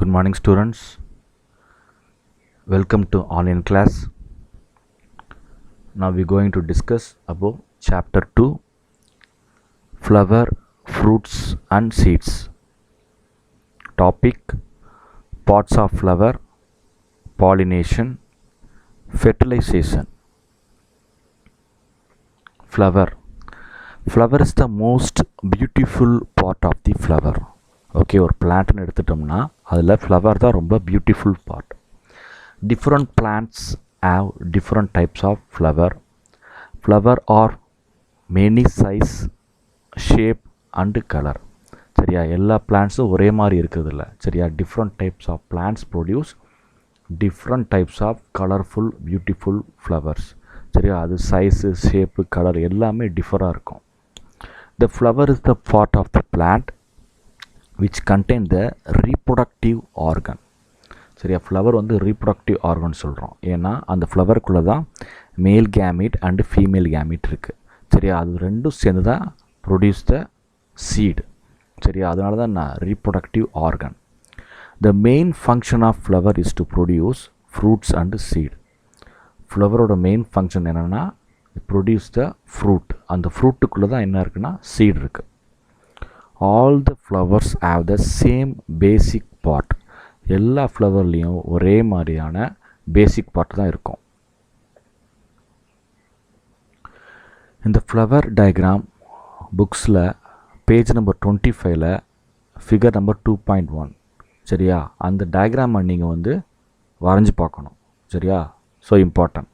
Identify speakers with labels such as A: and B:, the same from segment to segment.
A: Good morning students, welcome to online class. Now we are going to discuss about chapter 2, flower, fruits and seeds. Topic: parts of flower, pollination, fertilization. Flower is the most beautiful part of the flower. Okay, ஒரு பிளான்ட்னு எடுத்துட்டோம்னா அதில் flower தான் ரொம்ப beautiful part. Different plants have different types of flower are many size, shape and colour. சரியா, எல்லா பிளான்ட்ஸும் ஒரே மாதிரி இருக்கிறதில்ல. சரியா, different types of plants produce different types of colourful beautiful flowers. சரியா, அது சைஸு, ஷேப்பு, கலர் எல்லாமே டிஃபராக இருக்கும். The flower is the part of the plant which contain the reproductive organ. சரியா, ஃப்ளவர் வந்து ரீப்ரொடக்டிவ் ஆர்கன் சொல்கிறோம். ஏன்னா அந்த ஃப்ளவருக்குள்ளே தான் மேல் கேமிட் அண்டு ஃபீமேல் கேமிட் இருக்குது. சரியா, அது ரெண்டும் சேர்ந்து தான் ப்ரொடியூஸ் த சீடு. சரியா, அதனால தான் நான் reproductive organ. The main function of flower is to produce fruits and seed. ஃப்ளவரோட மெயின் ஃபங்க்ஷன் என்னென்னா ப்ரொடியூஸ் த ஃப்ரூட். அந்த ஃப்ரூட்டுக்குள்ளே தான் என்ன இருக்குன்னா சீடு இருக்குது. All the flowers have the same basic part. எல்லா ஃப்ளவர்லேயும் ஒரே மாதிரியான பேசிக் பார்ட் தான் இருக்கும். இந்த ஃப்ளவர் டயக்ராம் புக்ஸில் பேஜ் நம்பர் 25ல் ஃபிகர் நம்பர் 2.1. சரியா, அந்த டயக்ராமை நீங்கள் வந்து வரைஞ்சி பார்க்கணும். சரியா, ஸோ இம்பார்ட்டன்ட்.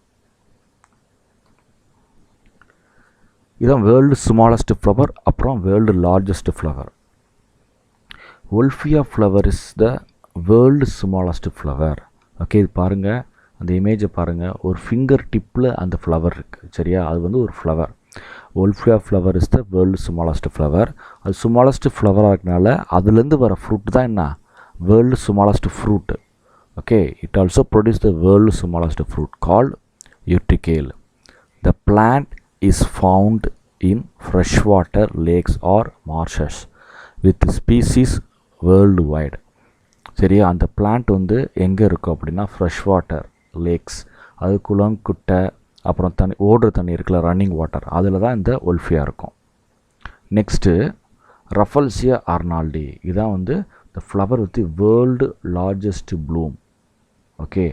A: இதுதான் வேர்ல்டு ஸ்மாலஸ்ட் ஃப்ளவர், அப்புறம் world largest flower. Wolffia flower is the world smallest flower. Okay, இது பாருங்கள், அந்த இமேஜை பாருங்கள். ஒரு ஃபிங்கர் டிப்பில் அந்த ஃப்ளவர் இருக்குது. சரியா, அது வந்து ஒரு flower. Wolffia flower is the world smallest flower. அது ஸ்மாலஸ்ட் ஃப்ளவராக இருக்கனால அதுலேருந்து வர ஃப்ரூட் தான் என்ன, world smallest fruit. Okay, it also produce the world smallest fruit called utricle. The plant is found in freshwater lakes or marshes with species worldwide. சரியா, அந்த plant வந்து எங்கே இருக்கும் அப்படின்னா ஃப்ரெஷ்வாட்டர் லேக்ஸ், அது குளம், குட்டை, அப்புறம் தண்ணி, ஓடுற தண்ணி இருக்குல்ல, ரன்னிங் வாட்டர், அதில் தான் இந்த ஒல்ஃபியா இருக்கும். Next Rafflesia arnoldii. இதான் வந்து இந்த flower with world largest bloom. Okay,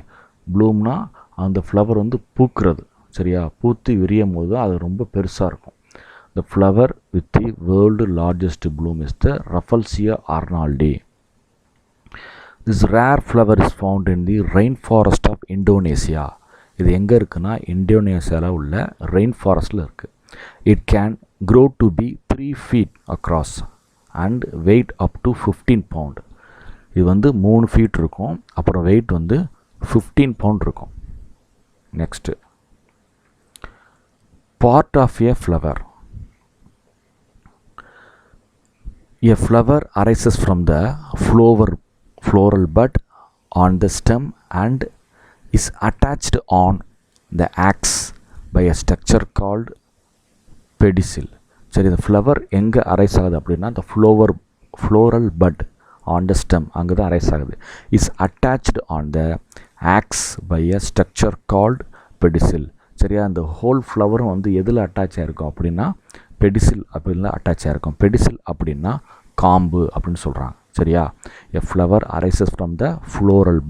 A: ப்ளூம்னா அந்த ஃப்ளவர் வந்து பூக்கிறது. சரியா, பூத்து விரியும் போது தான் அது ரொம்ப பெருசாக இருக்கும். The flower with the world largest bloom is the Rafflesia arnoldii. This rare flower is found in the rain forest of Indonesia. இது எங்கே இருக்குன்னா இந்தோனேசியாவில் உள்ள ரெயின் ஃபாரஸ்ட்டில் இருக்குது. It can grow to be 3 feet across and weight up to 15 pound. இது வந்து 3 feet இருக்கும், அப்புறம் வெயிட் வந்து 15 pound இருக்கும். Next part of a flower. A flower arises from the floral bud on the stem and is attached on the axis by a structure called pedicel. சரி, இந்த flower எங்கே arise ஆகுது அப்படின்னா the floral bud on the stem, அங்கே தான் arise ஆகுது. is attached on the axis by a structure called pedicel. சரியா, அந்த ஹோல் ஃப்ளவரும் வந்து எதில் அட்டாச் ஆகிருக்கும் அப்படின்னா பெடிசில் அப்படின்னா அட்டாச் ஆகிருக்கும். பெடிசில் அப்படின்னா காம்பு அப்படின்னு சொல்கிறாங்க. சரியா, a flower arises from the floral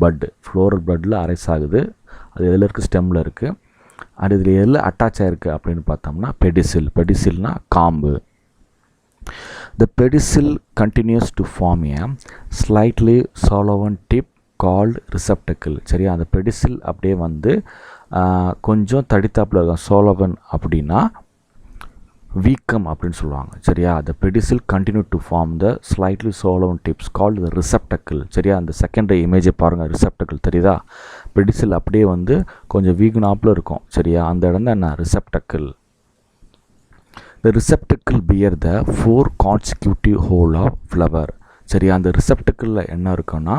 A: பட்டில் அரைஸ் ஆகுது. அது எதில் இருக்குது, ஸ்டெம்மில் இருக்குது. அது இதில் எதில் அட்டாச் ஆகிருக்கு அப்படின்னு பார்த்தோம்னா பெடிசில்னா காம்பு. The pedicel continues to form a slightly swollen tip called receptacle. சரியா, அந்த பெடிசில் அப்படியே வந்து கொஞ்சம் தடித்தாப்பில் இருக்கும். சோலோவன் அப்படின்னா வீக்கம் அப்படின்னு சொல்லுவாங்க. சரியா, அந்த pedicel continue to form the slightly swollen tips called the receptacle. சரியா, அந்த செகண்டரி இமேஜை பாருங்கள், ரிசப்டக்கிள் தெரியுதா? பெடிசில் அப்படியே வந்து கொஞ்சம் வீக்னாப்பில் இருக்கும். சரியா, அந்த இடம் தான் என்ன, receptacle. The receptacle bear the 4 consecutive whorl of flower. சரியா, அந்த ரிசப்டக்கிளில் என்ன இருக்குன்னா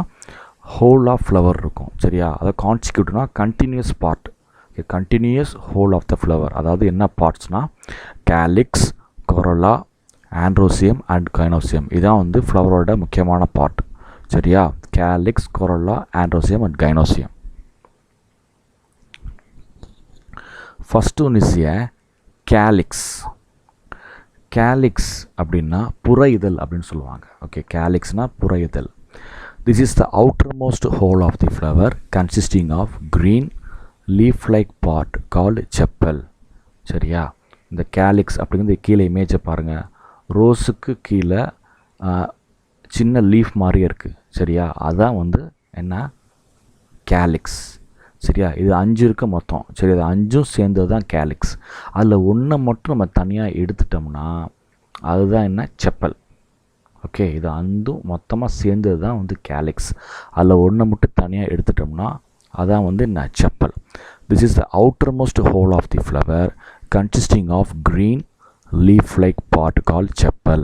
A: ஹோல் ஆஃப் ஃப்ளவர் இருக்கும். சரியா, அதை கான்சிக்யூட்டிவ்னா continues part, continues whorl of the flower. அதாவது என்ன பார்ட்ஸ்னால் calyx, corolla, androecium and gynoecium. இதான் வந்து ஃப்ளவரோட முக்கியமான பார்ட். சரியா, calyx, corolla, androecium and gynoecium. First one is a calyx. calyx அப்படின்னா புற இதழ் அப்படின்னு சொல்லுவாங்க. ஓகே, calyxனா புற இதழ். This is the outermost hole of the flower consisting of green leaf-like part called sepal. சரியா? இந்த calyx அப்படிங்கிறது கீழே இமேஜை பாருங்கள். ரோஸுக்கு கீழே சின்ன லீஃப் மாதிரி இருக்குது. சரியா? அதான் வந்து என்ன, calyx. சரியா? இது 5 இருக்க மொத்தம். சரி, அது 5ம் சேர்ந்தது தான் calyx. அதில் ஒன்றை மட்டும் நம்ம தனியாக எடுத்துட்டோம்னா அதுதான் என்ன, செப்பல். ஓகே, இது 5ம் மொத்தமாக சேர்ந்தது தான் வந்து calyx. அதில் ஒன்றை மட்டும் தனியாக எடுத்துட்டோம்னா அதான் வந்து என்ன, chappal. This is the outermost hole of the flower consisting of green leaf-like part called sepal.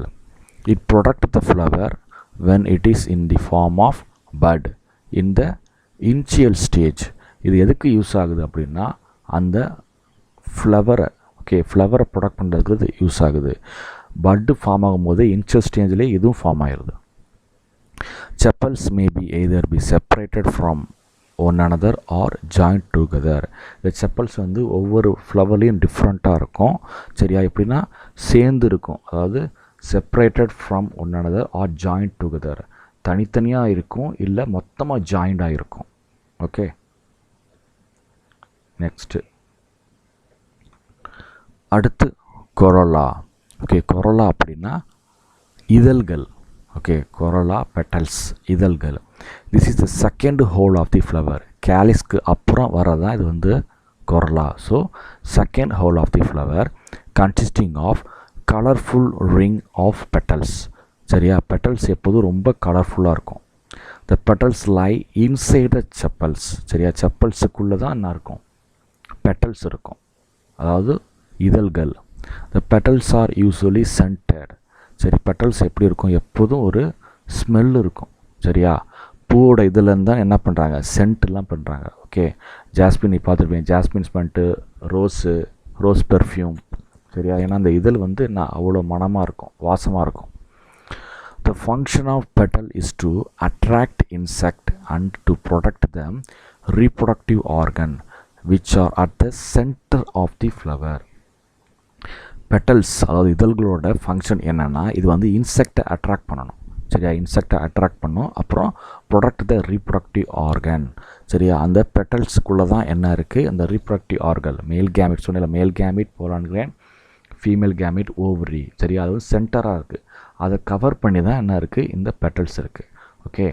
A: It protects the flower when it is in the form of bud in the initial stage. இது எதுக்கு use ஆகுது அப்படின்னா அந்த ஃப்ளவரை, okay, ஃப்ளவரை product பண்ணுறதுக்கு இது use ஆகுது. பட்டு form ஆகும்போது இனிஷியல் ஸ்டேஜ்லேயே இதுவும் ஃபார்ம் ஆகிடுது. Sepals may be either be separated from one another or joint together. இந்த செப்பல்ஸ் வந்து ஒவ்வொரு ஃப்ளவர்லேயும் டிஃப்ரெண்ட்டாக இருக்கும். சரியா? எப்படின்னா சேர்ந்து இருக்கும். அதாவது separated from one another or joint together, தனித்தனியாக இருக்கும், இல்லை மொத்தமாக ஜாயிண்டாக இருக்கும். ஓகே, நெக்ஸ்ட்டு அடுத்து கொரோலா. ஓகே, கொரோலா அப்படின்னா இதழ்கள். ஓகே, கொரோலா பெட்டல்ஸ், இதழ்கள். This is the second whorl of the flower. கேலிஸ்க்கு அப்புறம் வரதான் இது வந்து corolla. So second whorl of the flower consisting of colourful ring of petals. சரியா? பெட்டல்ஸ் எப்போதும் ரொம்ப கலர்ஃபுல்லாக இருக்கும். The petals lie inside the sepals. சரியா? செப்பல்ஸுக்குள்ளே தான் என்ன இருக்கும், பெட்டல்ஸ் இருக்கும், அதாவது இதழ்கள். த பெட்டல்ஸ் ஆர் யூஸ்வலி சென்டட். சரி, பெட்டல்ஸ் எப்படி இருக்கும், எப்போதும் ஒரு ஸ்மெல் இருக்கும். சரியா? பூவோட இதுலேருந்து தான் என்ன பண்ணுறாங்க, சென்ட்லாம் பண்ணுறாங்க. ஓகே, ஜாஸ்மின் நீ பார்த்துருப்பீங்க, ஜாஸ்மின் ஸ்மெண்ட்டு, ரோஸ் பெர்ஃப்யூம். சரியா? ஏன்னா அந்த இதழ் வந்து என்ன அவ்வளோ மணமாக இருக்கும், வாசமாக இருக்கும். The function of petal is to attract insect and to protect them reproductive organ which are at the center of the flower. Petals, அதாவது இதழ்களோட ஃபங்க்ஷன் என்னென்னா இது வந்து இன்செக்டை அட்ராக்ட் பண்ணணும். சரியா? இன்செக்டை அட்ராக்ட் பண்ணும். அப்புறம் ப்ரொடக்ட் த ரீப்ரொடக்டிவ் ஆர்கன். சரியா? அந்த பெட்டல்ஸுக்குள்ளே தான் என்ன இருக்குது, அந்த ரீப்ரொடக்டிவ் ஆர்கன், மேல் கேமிட் சொன்ன, மேல் கேமிட் போலான் கிரைன், ஃபீமேல் கேமிட் ஓவரி. சரியா? அது சென்டராக இருக்குது. அதை கவர் பண்ணி தான் என்ன இருக்குது, இந்த பெட்டல்ஸ் இருக்குது. Okay,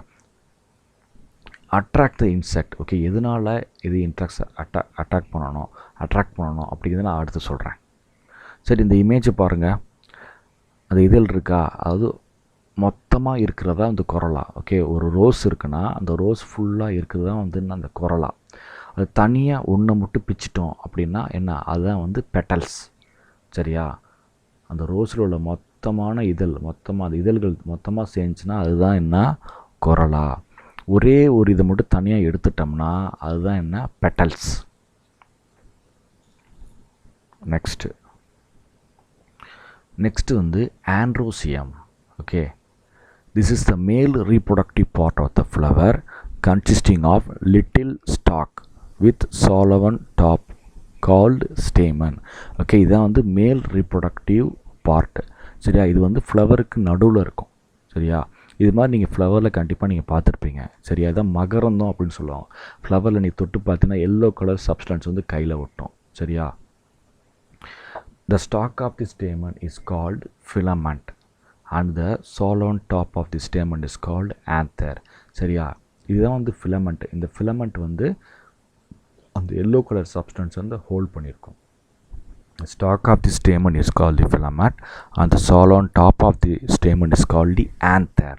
A: attract the insect. Okay, எதனால் இது அட்ராக்ட் பண்ணணும் அப்படிங்கிறத நான் அடுத்து சொல்கிறேன். சரி, இந்த இமேஜை பாருங்கள். அந்த இதழ் இருக்கா, அதாவது மொத்தமாக இருக்கிறதா அந்த கொரோலா. ஓகே, ஒரு ரோஸ் இருக்குன்னா அந்த ரோஸ் ஃபுல்லாக இருக்கிறது தான் வந்து அந்த கொரோலா. அது தனியாக ஒன்றை மட்டும் பிச்சிட்டோம் அப்படின்னா என்ன, அதுதான் வந்து பெட்டல்ஸ். சரியா? அந்த ரோஸில் உள்ள மொத்தமான இதழ், அந்த இதழ்கள் மொத்தமாக சேர்ந்துச்சுன்னா அதுதான் என்ன, கொரோலா. ஒரே ஒரு இதை மட்டும் தனியாக எடுத்துட்டோம்னா அதுதான் என்ன, பெட்டல்ஸ். நெக்ஸ்ட்டு வந்து androecium. Okay, this is the male reproductive part of the flower consisting of little stalk with swollen top called stamen. Okay, இதுதான் வந்து மேல் ரீப்ரொடக்டிவ் பார்ட். சரியா? இது வந்து ஃப்ளவருக்கு நடுவில் இருக்கும். சரியா? இது மாதிரி நீங்கள் ஃப்ளவரில் கண்டிப்பாக நீங்கள் பார்த்துருப்பீங்க. சரியா? இதான் மகரந்தம் அப்படின்னு சொல்லுவாங்க. ஃப்ளவரில் நீ தொட்டு பார்த்தீங்கன்னா எல்லோ கலர் சப்ஸ்டன்ஸ் வந்து கையில் ஒட்டும். சரியா? The stalk of the stamen is called filament and the solan top of the stamen is called anther. சரியா? இதுதான் வந்து filament. இந்த filament வந்து அந்த எல்லோ கலர் சப்ஸ்டன்ஸ் வந்து hold பண்ணியிருக்கும். The stalk of the stamen is called the filament and the solan top of the stamen is called the anther.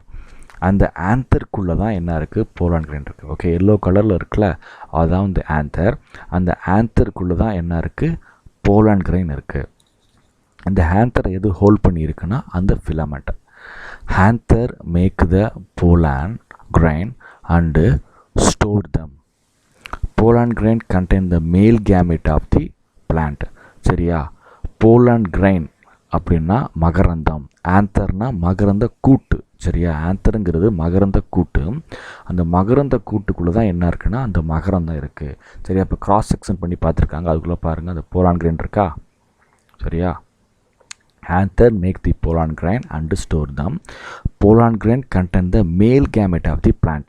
A: அந்த ஆந்தருக்குள்ளே தான் என்ன இருக்குது, போலான் கிரைன் இருக்குது. ஓகே, எல்லோ கலரில் இருக்குல்ல, அதுதான் வந்து ஆந்தர். அந்த ஆந்தருக்குள்ளே தான் என்ன இருக்குது, போலான் கிரைன் இருக்குது. அந்த ஆந்தரை எது ஹோல்ட் பண்ணியிருக்குன்னா அந்த ஃபிலமெண்ட். ஆந்தர் மேக் த போலான் கிரைன் அண்டு ஸ்டோர் தம். போலான் கிரைன் கண்டெயின் த மேல் கேமெட் ஆஃப் தி பிளான்ட். சரியா? போலான் கிரைன் அப்படின்னா மகரந்தம், ஆந்தர்னா மகரந்த கூட்டு. சரியா. ஆந்தருங்கிறது மகரந்த கூட்டு. அந்த மகரந்த கூட்டுக்குள்ளே தான் என்ன இருக்குன்னா அந்த மகரந்தம் இருக்குது. சரியா. இப்போ கிராஸ் செக்ஷன் பண்ணி பார்த்துருக்காங்க. அதுக்குள்ளே பாருங்கள் அந்த போலான் கிரெயின் இருக்கா. சரியா. Anther make the pollen grain and store them. Pollen grain contain the male gamete of the plant.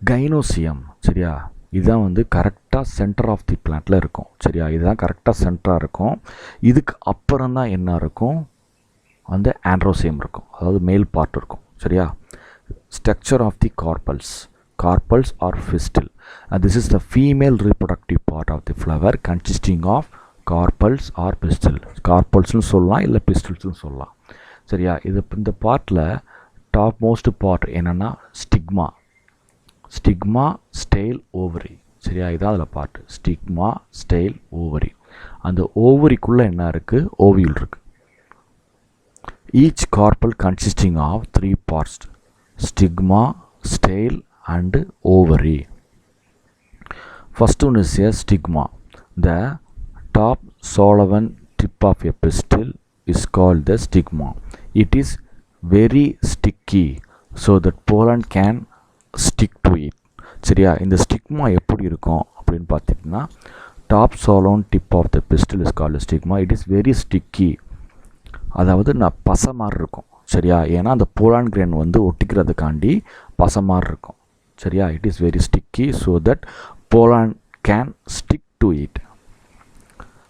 A: Gynoecium. சரியா. இதுதான் வந்து கரெக்டாக சென்டர் ஆஃப் தி பிளான்ட்டில் இருக்கும். சரியா. இதுதான் கரெக்டாக சென்டராக இருக்கும். இதுக்கு அப்புறம் தான் என்ன இருக்கும், அந்த ஆண்ட்ரோசியம் இருக்கும், அதாவது மேல் பார்ட் இருக்கும். சரியா. Structure of the carpels. Carpels or pistil. This is the female reproductive part of the flower consisting of carpels or pistil. Carpelsனு சொல்லலாம், இல்லை pistils சொல்லலாம். சரியா. இது இந்த பார்ட்டில் டாப் மோஸ்ட் பார்ட் என்னென்னா ஸ்டிக்மா. Stigma, style, ovary. சரியா. இதான் அதில் பார்ட். Stigma, style, ovary. அந்த ஓவரிக்குள்ளே என்ன இருக்குது, ஓவியூல் இருக்குது. Each carpel consisting of 3 parts: stigma, style and ovary. First one is a stigma. The top soleven tip of a pistil is called the stigma. It is very sticky so that pollen can stick to it. சரியா. இந்த stigma எப்படி இருக்கும் அப்படின்னு பார்த்தீங்கன்னா, top swollen tip of the pistil is called stigma. It is very sticky, அதாவது பசை மாதிரி இருக்கும். சரியா. ஏன்னா அந்த போலான் கிரெயின் வந்து ஒட்டிக்கிறதுக்காண்டி பசை மாதிரி இருக்கும். சரியா. It is very sticky so that போலான் கேன் ஸ்டிக் டு இட்.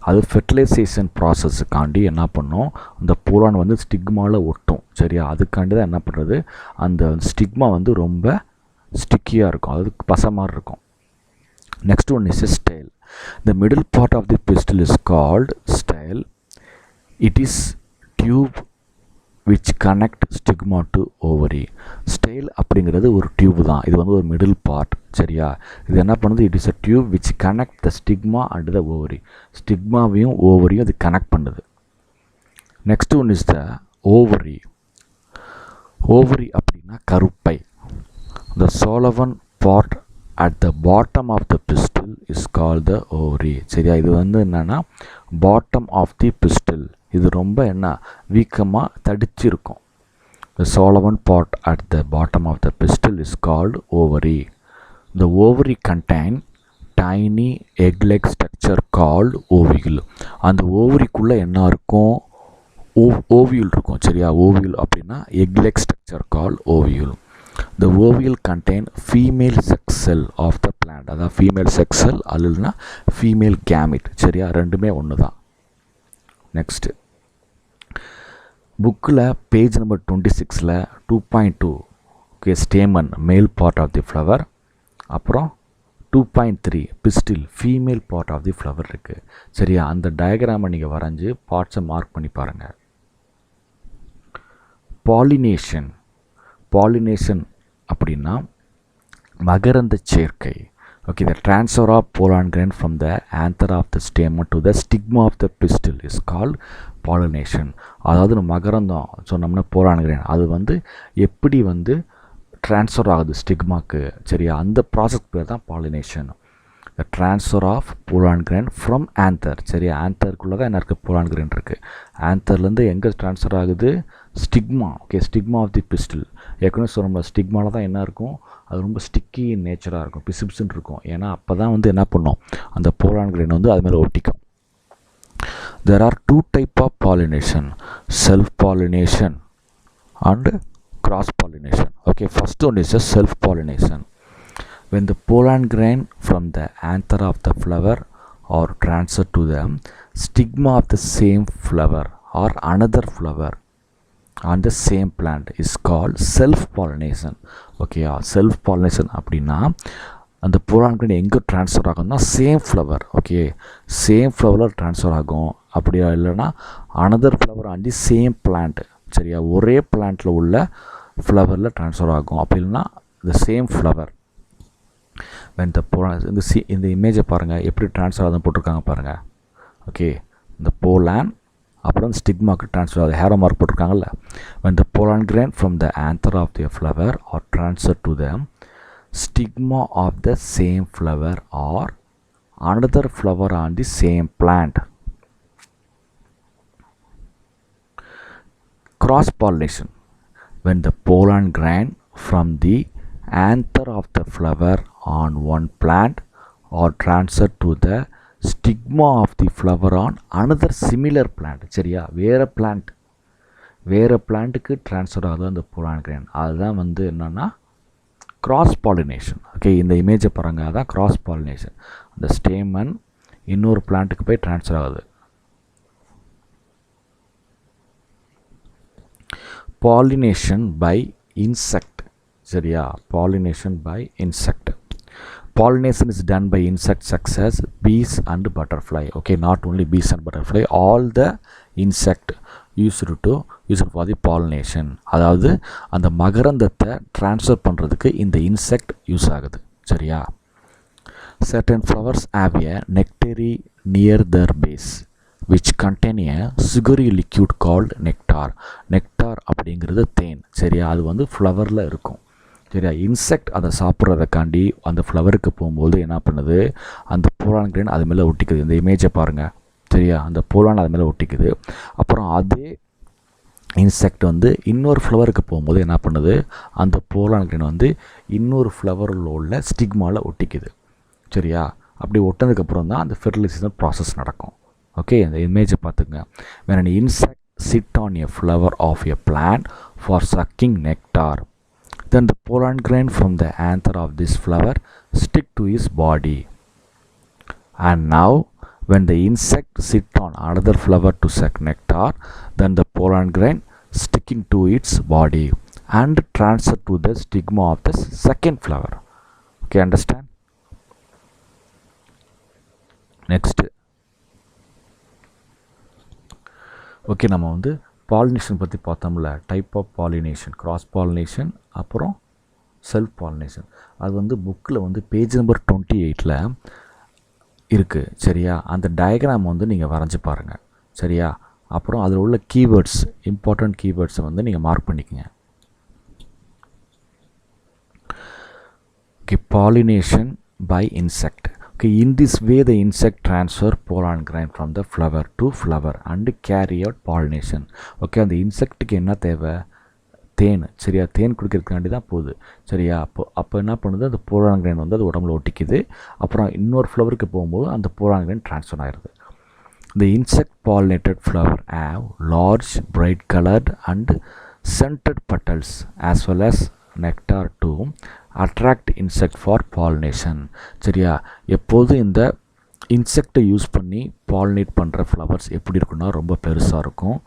A: அது ஃபெர்டிலைசேஷன் ப்ராசஸுக்காண்டி என்ன பண்ணோம், அந்த போலான் வந்து ஸ்டிக்மாவில் ஒட்டும். சரியா. அதுக்காண்டி தான் என்ன பண்ணுறது, அந்த ஸ்டிக்மா வந்து ரொம்ப ஸ்டிக்கியாக இருக்கும், அது பசை மாதிரி இருக்கும். Next one is a style. The middle part of the pistil is called style. It is tube which connect stigma to ovary. Style அப்படிங்கிறது ஒரு டியூப் தான். இது வந்து ஒரு மிடில் பார்ட். சரியா. இது என்ன பண்ணுது, it is a tube which connect the stigma and the ovary. ஸ்டிக்மாவையும் ஓவரியும் அது கனெக்ட் பண்ணுது. Next one is the ovary. Ovary அப்படின்னா கருப்பை. The soleven part at the bottom of the pistil is called the ovary. சரியா. இது வந்து என்னன்னா bottom of the pistil. இது ரொம்ப என்ன வீக்கமாக தடிச்சு இருக்கும். The soleven part at the bottom of the pistil is called ovary. The ovary contain tiny egg-like structure called ovule. அந்த ஓவரிக்குள்ளே என்ன இருக்கும், ஓவியூல் இருக்கும். சரியா. ஓவியூல் அப்படின்னா egg-like structure called ovule. The ovule contain female sex cell of the plant. அதாவது female sex cell அல்லதுனா female gamete. சரியா. ரெண்டுமே ஒன்று தான். நெக்ஸ்ட்டு புக்கில் பேஜ் நம்பர் 26ல் 2.2 okay stamen male part of the flower, அப்புறம் 2.3 pistil female part of the flower இருக்குது. சரியா. அந்த டயக்ராமை நீங்கள் வரைஞ்சி பார்ட்ஸை மார்க் பண்ணி பாருங்கள். பாலினேஷன். பாலினேஷன் அப்படின்னா மகரந்த சேர்க்கை. Okay, the transfer of pollen grain from the anther of the stamen to the stigma of the pistil is called pollination. அதாவது மகரந்தம் சொன்னோம்னா போலான் கிரெயின் அது வந்து எப்படி வந்து ட்ரான்ஸ்ஃபர் ஆகுது ஸ்டிக்மாக்கு. சரியா. அந்த ப்ராசஸ் பேர் தான் பாலினேஷன். த ட்ரான்ஸ்ஃபர் ஆஃப் போலான் கிரெயின் ஃப்ரம் ஆந்தர். சரியா. ஆந்தருக்குள்ளே தான் என்ன இருக்குது, போலான் கிரெயின் இருக்குது. ஆந்தர்லேருந்து எங்கே ட்ரான்ஸ்ஃபர் ஆகுது, stigma. Okay, stigma of the pistil. ஏற்கனவே சொன்னோம்ல ஸ்டிக்மாவில் தான் என்ன இருக்கும், அது ரொம்ப ஸ்டிக்கி நேச்சராக இருக்கும், பிசுபிசுன்னு இருக்கும். ஏன்னா அப்போ தான் வந்து என்ன பண்ணோம், அந்த போலான் கிரெயின் வந்து அது மேலே ஒட்டிக்கும். There are two types of pollination: self-pollination and cross-pollination. Okay, first one is a self-pollination. When the pollen grain from the anther of the flower are transferred to the stigma of the same flower or another flower on the same plant is called self-pollination. Okay, self-pollination அப்படின்னா அந்த போலான் grain எங்கே transfer ஆகும்னா same flower. Okay, same ஃப்ளவரில் transfer ஆகும். அப்படியா இல்லைன்னா another flower on the same plant. சரியா, ஒரே பிளான்ட்டில் உள்ள ஃப்ளவரில் ட்ரான்ஸ்ஃபர் ஆகும். அப்படி இல்லைன்னா the same flower. When the இந்த இமேஜை பாருங்கள் எப்படி ட்ரான்ஸ்ஃபர் ஆகுதுன்னு போட்டிருக்காங்க பாருங்கள். ஓகே, இந்த போலான் அப்புறம் ஸ்டிக்மாக்கு ட்ரான்ஸ்ஃபர் ஆகுது, ஹேரோ மார்க் போட்டிருக்காங்கல்ல. when the pollen grain from the anther of the flower are transferred to the stigma of the same flower or another flower on the same plant. cross pollination, when the pollen grain from the anther of the flower on one plant are transferred to the stigma of the flower on another similar plant. சரியா, வேறு பிளான்ட்டுக்கு transfer ஆகுது அந்த pollen grain. அதுதான் வந்து என்னென்னா cross pollination. Okay, இந்த இமேஜை பாருங்க, அதான் கிராஸ் பாலினேஷன். அந்த ஸ்டேமன் இன்னொரு பிளான்ட்டுக்கு போய் ட்ரான்ஸ்ஃபர் ஆகுது. Pollination by insect. சரியா, pollination by insect. Pollination is done by insects such as bees and butterfly. Okay, not only bees and butterfly, all the insect used for the pollination. அதாவது அந்த மகரந்தத்தை transfer பண்ணுறதுக்கு இந்த insect use ஆகுது. சரியா, certain flowers have a nectary near their base which contain a sugary liquid called nectar. nectar அப்படிங்கிறது தேன். சரியா, அது வந்து ஃப்ளவரில் இருக்கும். சரியா, இன்செக்ட் அதை சாப்பிட்றதுக்காண்டி அந்த ஃப்ளவருக்கு போகும்போது என்ன பண்ணுது, அந்த pollen grain அது மேலே ஒட்டிக்குது. இந்த இமேஜை பாருங்கள். சரியா, அந்த pollen அது மேலே ஒட்டிக்குது. அப்புறம் அதே இன்செக்ட் வந்து இன்னொரு ஃப்ளவருக்கு போகும்போது என்ன பண்ணுது, அந்த pollen grain வந்து இன்னொரு ஃப்ளவரில் உள்ள ஸ்டிக்மாவில் ஒட்டிக்குது. சரியா, அப்படி ஒட்டினதுக்கப்புறம் தான் அந்த ஃபெர்டிலைசேஷன் ப்ராசஸ் நடக்கும். ஓகே, இந்த இமேஜை பார்த்துங்க. when an insect sit on a flower of a plant for sucking nectar, then the pollen grain from the anther of this flower stick to his body. And now when the insect sit on another flower to suck nectar, then the pollen grain sticking to its body and transfer to the stigma of the second flower. Okay, understand? Next. Okay, நம்ம வந்து pollination பற்றி பார்த்தோம்ல. Type of pollination, cross pollination, அப்புறம் self pollination. அது வந்து புக்கில் வந்து page number 28 இருக்குது. சரியா, அந்த டயக்ராம் வந்து நீங்கள் வரைஞ்சி பாருங்கள். சரியா, அப்புறம் அதில் உள்ள கீவேர்ட்ஸ், இம்பார்ட்டண்ட் கீவேர்ட்ஸை வந்து நீங்கள் மார்க் பண்ணிக்கங்க. Okay, pollination by insect. Okay, in this way the insect transfer pollen grain from the flower to flower and carry out pollination. Okay, அந்த இன்செக்ட்டுக்கு என்ன தேவை, தேன். சரியா, தேன் குடிக்கிறதுக்காண்டி தான் போகுது. சரியா, அப்போ என்ன பண்ணுது, அந்த pollen grain வந்து அது உடம்புல ஒட்டிக்குது. அப்புறம் இன்னொரு ஃப்ளவருக்கு போகும்போது அந்த pollen grain ட்ரான்ஸ்ஃபர் ஆகிடுது. The insect pollinated flower have large bright colored and scented petals as well as nectar to attract insect for pollination. சரியா, எப்போதும் இந்த இன்செக்டை யூஸ் பண்ணி பாலினேட் பண்ணுற ஃப்ளவர்ஸ் எப்படி இருக்குன்னா ரொம்ப பெருசாக இருக்கும்.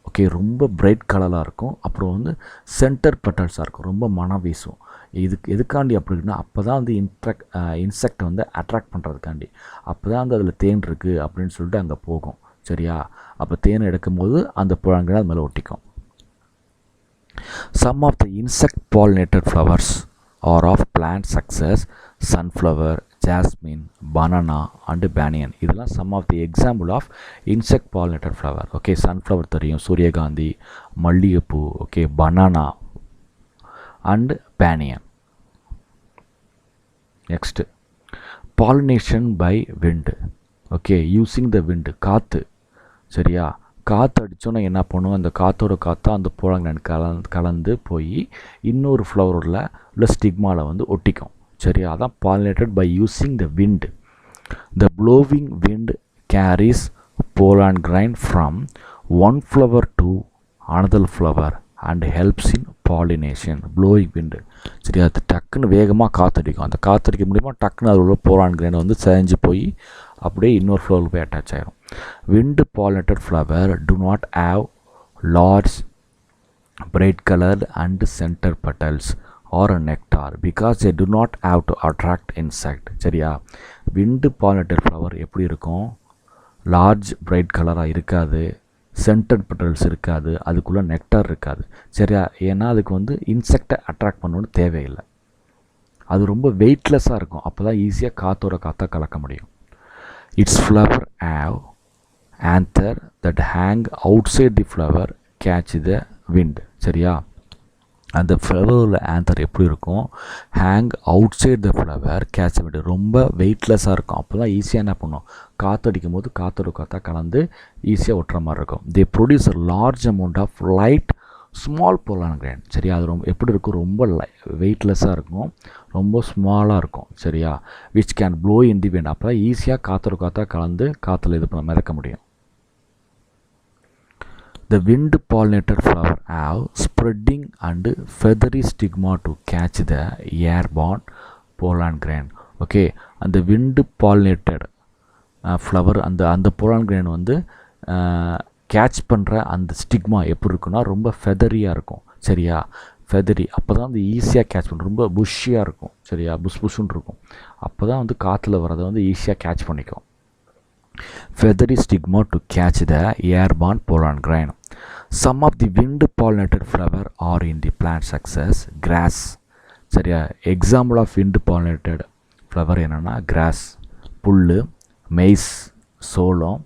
A: ஓகே, ரொம்ப பிரைட் கலராக இருக்கும். அப்புறம் வந்து சென்டர் பெட்டல்ஸாக இருக்கும், ரொம்ப மனம் வீசும். எதுக்காண்டி அப்படின்னா, அப்போ தான் வந்து இன்செக்டை வந்து அட்ராக்ட் பண்ணுறதுக்காண்டி. அப்போ தான் வந்து அதில் தேன் இருக்குது அப்படின்னு சொல்லிட்டு அங்கே போகும். சரியா, அப்போ தேனை எடுக்கும்போது அந்த பழங்கள் அது மேலே ஒட்டிக்கும். Some of the insect pollinated flowers are of plants such as sunflower, jasmine, banana and banyan. இதெல்லாம் some of the example of insect pollinated flower. Okay, sunflower தெரியும், சூரியகாந்தி, மல்லிகைப்பூ. Okay, banana and banyan. Next, pollination by wind. Okay, using the wind, காற்று. சரியா, காற்று அடித்தோன்னா என்ன பண்ணும், அந்த காற்றோட காற்றா அந்த pollen கலந்து போய் இன்னொரு ஃப்ளவரில் உள்ள ஸ்டிக்மாவில் வந்து ஒட்டிக்கும். சரியா, அதான் pollinated by using the wind. The blowing wind carries pollen grain from one flower to another flower and helps in pollination. Blowing wind. சரி, அது டக்குன்னு வேகமாக காற்றடிக்கும். அந்த காற்றடிக்க மூலிமா டக்குன்னு அதில் உள்ள pollen grain வந்து செஞ்சு போய் அப்படியே இன்னொரு ஃப்ளவருக்கு போய் அட்டாச் ஆகிரும். wind pollinated flower do not have large bright colored and center petals or nectar because they do not have to attract insect. சரியா, wind pollinated flower எப்படி இருக்கும், லார்ஜ் பிரைட் கலராக இருக்காது, சென்டர்ட் பெட்டல்ஸ் இருக்காது, அதுக்குள்ளே நெக்டார் இருக்காது. சரியா, ஏன்னா அதுக்கு வந்து இன்செக்டை அட்ராக்ட் பண்ணணுன்னு தேவையில்லை. அது ரொம்ப வெயிட்லெஸ்ஸாக இருக்கும். அப்போ தான் ஈஸியாக காற்றோட காற்றாக கலக்க முடியும். Its flower have anther that hang outside the flower catch the wind. சரியா, அந்த ஃப்ளவரில் ஆந்தர் எப்படி இருக்கும், hang outside the flower catch wind, ரொம்ப வெயிட்லெஸ்ஸாக இருக்கும். அப்போ தான் ஈஸியாக என்ன பண்ணும், காற்றடிக்கும் போது காற்றோட காற்றா கலந்து ஈஸியாக ஒட்டுற மாதிரி இருக்கும். They produce a large amount of light small pollen grain. சரியா, அது ரொம்ப எப்படி இருக்கும், ரொம்ப வெயிட்லெஸ்ஸாக இருக்கும், ரொம்ப ஸ்மாலாக இருக்கும். சரியா, which can blow in the wind. அப்போ ஈஸியாக காற்றா கலந்து காற்றுல இது பண்ண மிதக்க முடியும். The wind pollinated flower have spreading and feathery stigma to catch the airborne pollen grain. Okay, அந்த wind pollinated ஃப்ளவர் அந்த pollen grain வந்து கேட்ச் பண்ணுற அந்த ஸ்டிக்மா எப்படி இருக்குன்னா ரொம்ப ஃபெதரியாக இருக்கும். சரியா, ஃபெதரி அப்போ தான் வந்து ஈஸியாக கேட்ச் பண்ணும், ரொம்ப புஷ்ஷியாக இருக்கும். சரியா, புஷ்ஷுன்னு இருக்கும். அப்போ தான் வந்து காற்றுல வரதை வந்து ஈஸியாக கேட்ச் பண்ணிக்கும். Feathery stigma to catch the airborne pollen grain. Some of the wind pollinated flower are in the plant success grass. சரியா, example of wind pollinated flower என்னென்னா கிராஸ், புல், மெய்ஸ் சோளம்,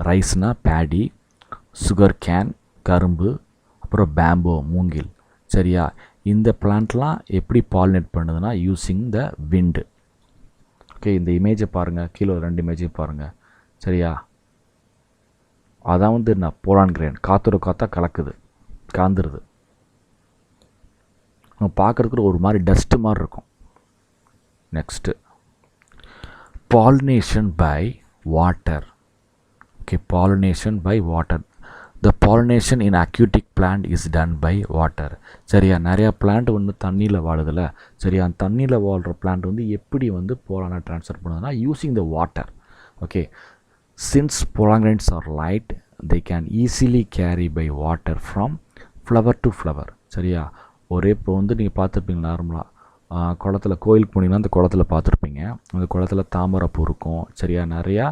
A: ரைஸ்னா பேடி, சுகர் கேன் கரும்பு, அப்புறம் பேம்போ மூங்கில். சரியா, இந்த பிளான்ட்லாம் எப்படி பாலினேட் பண்ணுதுன்னா யூஸிங் த விண்டு. ஓகே, இந்த இமேஜை பாருங்கள், கீழே 2 இமேஜையும் பாருங்கள். சரியா, அதான் வந்து நான் போலான் கிரைன் காற்றா கலக்குது, காந்துருது. நம்ம பார்க்குறதுக்கு ஒரு மாதிரி டஸ்ட்டு மாதிரி இருக்கும். Next pollination by water. Okay, pollination by water. The pollination in aquatic plant is done by water. சரியா, நிறையா பிளான்ட் வந்து தண்ணியில் வாழுதில்ல. சரியா, அந்த தண்ணியில் வாழ்கிற பிளான்ட் வந்து எப்படி வந்து போலானை ட்ரான்ஸ்ஃபர் பண்ணுதுன்னா using the water. Okay, since pollen grains are light, they can easily carry by water from flower to flower. சரியா, ஒரே இப்போ வந்து நீங்கள் பார்த்துருப்பீங்க நார்மலாக குளத்துல கோயிலுக்கு போனீங்கன்னா அந்த குளத்துல பார்த்துருப்பீங்க, அந்த குளத்துல தாமரைப்பூ இருக்கும். சரியா, நிறையா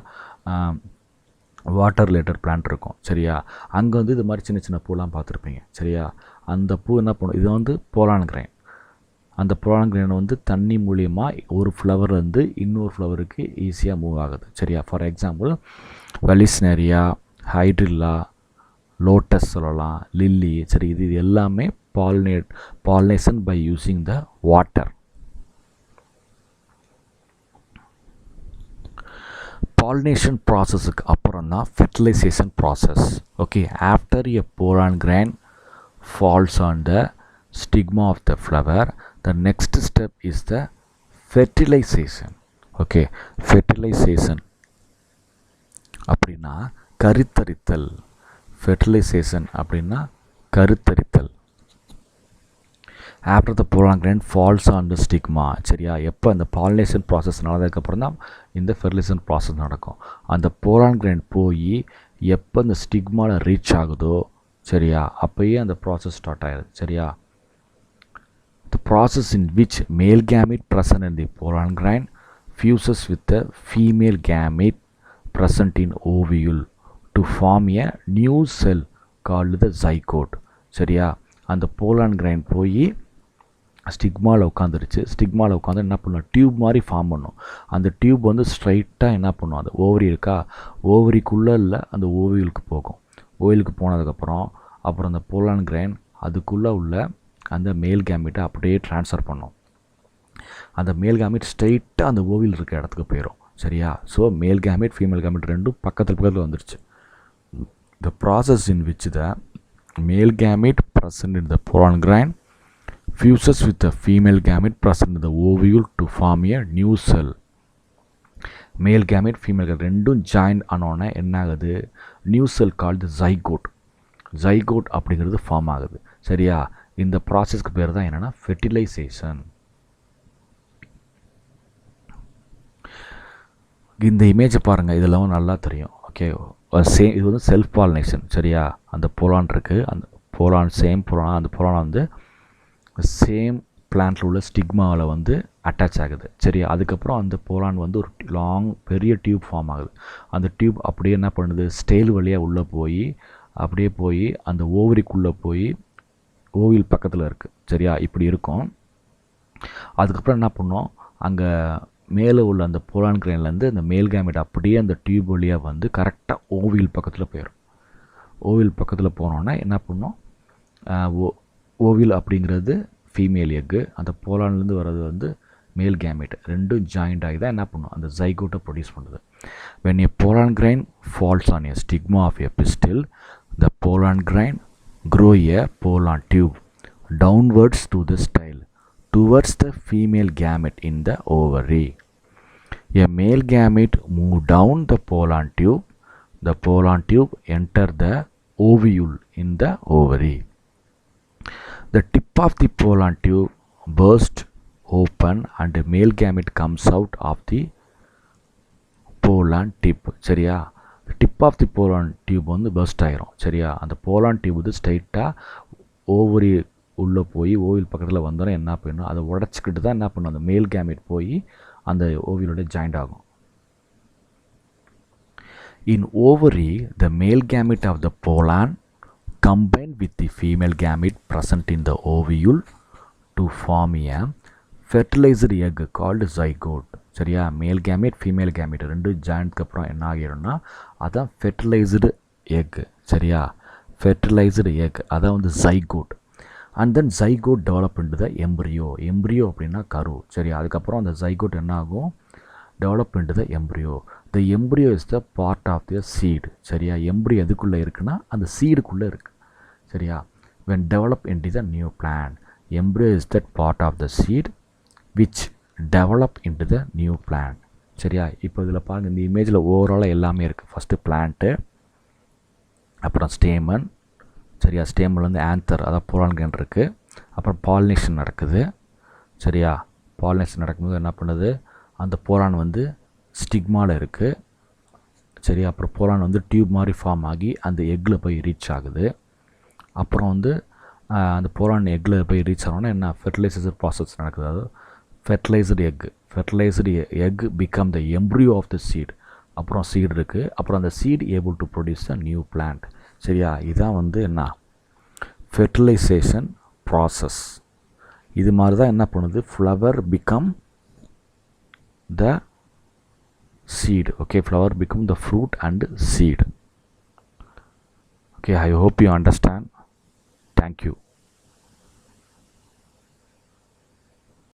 A: வாட்டர் ரிலேட்டட் பிளான்ட் இருக்கும். சரியா, அங்கே வந்து இது மாதிரி சின்ன சின்ன பூலாம் பார்த்துருப்பீங்க. சரியா, அந்த பூ என்ன பண்ணும், இது வந்து போலான் கிரைன். அந்த போலான் கிரைன் வந்து தண்ணி மூலியமாக ஒரு ஃப்ளவர்லேருந்து இன்னொரு ஃப்ளவருக்கு ஈஸியாக மூவ் ஆகுது. சரியா, ஃபார் எக்ஸாம்பிள் வெலிஸ்னேரியா, ஹைட்ரில்லா, லோட்டஸ் சொல்லலாம், லில்லி. சரி, இது எல்லாமே pollination by using the water. Pollination processக்கு அப்புறம் தான் fertilization process. Okay, after a pollen grain falls on the stigma of the flower, the next step is the fertilization. Okay, fertilization அப்படின்னா கருத்தரித்தல். fertilization அப்படின்னா கருத்தரித்தல். After the pollen grain falls on the stigma. சரியா, எப்போ அந்த pollination process நடந்ததுக்கப்புறம் தான் இந்த fertilisation process நடக்கும். அந்த pollen grain போய் எப்போ அந்த ஸ்டிக்மாவில் ரீச் ஆகுதோ, சரியா, அப்போயே அந்த ப்ராசஸ் ஸ்டார்ட் ஆகிடுது. சரியா, த ப்ராசஸ் இன் விச் மேல் gamete present in the pollen grain fuses with the female gamete present in ovule to form a new cell called the zygote. சரியா, அந்த pollen grain போய் ஸ்டிக்மாவில் உட்காந்துருச்சு. ஸ்டிக்மாவில் உட்காந்து என்ன பண்ணும், டியூப் மாதிரி ஃபார்ம் பண்ணும். அந்த டியூப் வந்து ஸ்ட்ரைட்டாக என்ன பண்ணும், அந்த ஓவரி இருக்கா, ஓவரிக்குள்ளே இல்லை அந்த ஓவியலுக்கு போகும். ஓவியலுக்கு போனதுக்கப்புறம் அப்புறம் அந்த pollen grain அதுக்குள்ளே உள்ள அந்த மேல் கேமிட்டை அப்படியே ட்ரான்ஸ்ஃபர் பண்ணும். அந்த மேல் கேமிட் ஸ்ட்ரைட்டாக அந்த ஓவியல் இருக்க இடத்துக்கு போயிடும். சரியா, so male gamete female gamete ரெண்டும் பக்கத்தில் வந்துருச்சு. The process in which the male gamete present in the pollen grain fuses with the female gamete present in the ovule to form a new cell. Male gamete female gamete ரெண்டும் join ஆனோடனே என்ன ஆகுது, new செல் called zygote. Zygote அப்படிங்கிறது form ஆகுது. சரியா, இந்த ப்ராசஸ்க்கு பேர் தான் என்னென்னா ஃபெர்டிலைசேஷன். இந்த இமேஜை பாருங்கள், இதெல்லாம் நல்லா தெரியும். ஓகே, இது வந்து செல்ஃப் பாலினேஷன். சரியா, அந்த போலான் இருக்குது, அந்த போலான் சேம் போலான், அந்த போலான் வந்து சேம் பிளான்ட்டில் உள்ள ஸ்டிக்மாவில் வந்து அட்டாச் ஆகுது. சரியா, அதுக்கப்புறம் அந்த போலான் வந்து ஒரு பெரிய டியூப் ஃபார்ம் ஆகுது. அந்த டியூப் அப்படியே என்ன பண்ணுது, ஸ்டேல் வழியாக உள்ளே போய் அப்படியே போய் அந்த ஓவரிக்குள்ளே போய் ஓவில் பக்கத்தில் இருக்குது. சரியா, இப்படி இருக்கும். அதுக்கப்புறம் என்ன பண்ணோம், அங்கே மேலே உள்ள அந்த போலான் கிரைன்லேருந்து அந்த மேல் கேமெட் அப்படியே அந்த டியூப் வழியாக வந்து கரெக்டாக ஓவில் பக்கத்தில் போயிடும். ஓவில் பக்கத்தில் போனோன்னா என்ன பண்ணோம், ஓவில் அப்படிங்கிறது ஃபீமேல் எக்கு, அந்த போலான்லேருந்து வர்றது வந்து மேல் கேமெட், ரெண்டும் ஜாயிண்ட் ஆகி தான் என்ன பண்ணும், அந்த ஜைகோட்டை ப்ரொடியூஸ் பண்ணுது. when a pollen grain falls on a stigma of a pistil, the pollen grain grow a pollen tube downwards to the style towards the female gamete in the ovary. A male gamete move down the pollen tube. The pollen tube enter the ovule in the ovary. The tip of the pollen tube bursts open and the male gamete comes out of the pollen tip. சரியா, tip of the போலான் tube வந்து first ஆயிரும். சரியா, அந்த போலான் tube வந்து ஸ்ட்ரைட்டாக ovary உள்ளே போய் ஓவில் பக்கத்தில் வந்தோன்னே என்ன பண்ணணும், அதை உடச்சிக்கிட்டு தான் என்ன பண்ணணும், அந்த மேல் கேமெட் போய் அந்த ஓவிலோட ஜாயிண்ட் ஆகும். In ovary, the male gamete of the pollen combine with the female gamete present in the ovule to form a fertilized egg called zygote. சரியா, மேல் கேமெட் ஃபீமேல் கேமெட் ரெண்டு ஜாயிண்ட்க்கு அப்புறம் என்ன ஆகிடும்னா அதான் ஃபெர்டிலைஸ்டு எக். சரியா, ஃபெர்டிலைஸ்டு எக் அதான் வந்து zygote. And then zygote develop into the embryo. Embryo அப்படின்னா கரு. சரியா, அதுக்கப்புறம் அந்த ஜைகோட் என்ன ஆகும், develop into the embryo. The embryo is the part of the seed. சரியா, எம்ப்ரியோ எதுக்குள்ளே இருக்குன்னா அந்த சீடுக்குள்ளே இருக்குது. சரியா, when develop into the new plant, embryo is that part of the seed which develop into the new plant. சரியா, இப்போ இதில் பாருங்கள், இந்த இமேஜில் ஓவராலாக எல்லாமே இருக்குது. ஃபஸ்ட்டு பிளான்ட்டு, அப்புறம் ஸ்டேமன். சரியா, ஸ்டேமன் வந்து ஆந்தர், அதாவது போலான் இருக்குது. அப்புறம் பாலினேஷன் நடக்குது. சரியா, பாலினேஷன் நடக்கும்போது என்ன பண்ணுது, அந்த போலான் வந்து ஸ்டிக்மாவில் இருக்குது. சரியா, அப்புறம் போலான் வந்து டியூப் மாதிரி ஃபார்ம் ஆகி அந்த எக்கில் போய் ரீச் ஆகுது. அப்புறம் வந்து அந்த போலான் எக்கில் போய் ரீச் ஆனோன்னா என்ன, ஃபெர்டிலைசேஷன் ப்ராசஸ் நடக்குது. அதாவது fertilised egg become the embryo of the seed. அப்புறம் சீடு இருக்குது, அப்புறம் அந்த seed able to produce a new plant. சரியா, இதுதான் வந்து என்ன, ஃபெர்டிலைசேஷன் ப்ராசஸ். இது மாதிரி தான் என்ன பண்ணுது, flower become the seed. Okay, flower become the fruit and seed. Okay, I hope you understand. Thank you.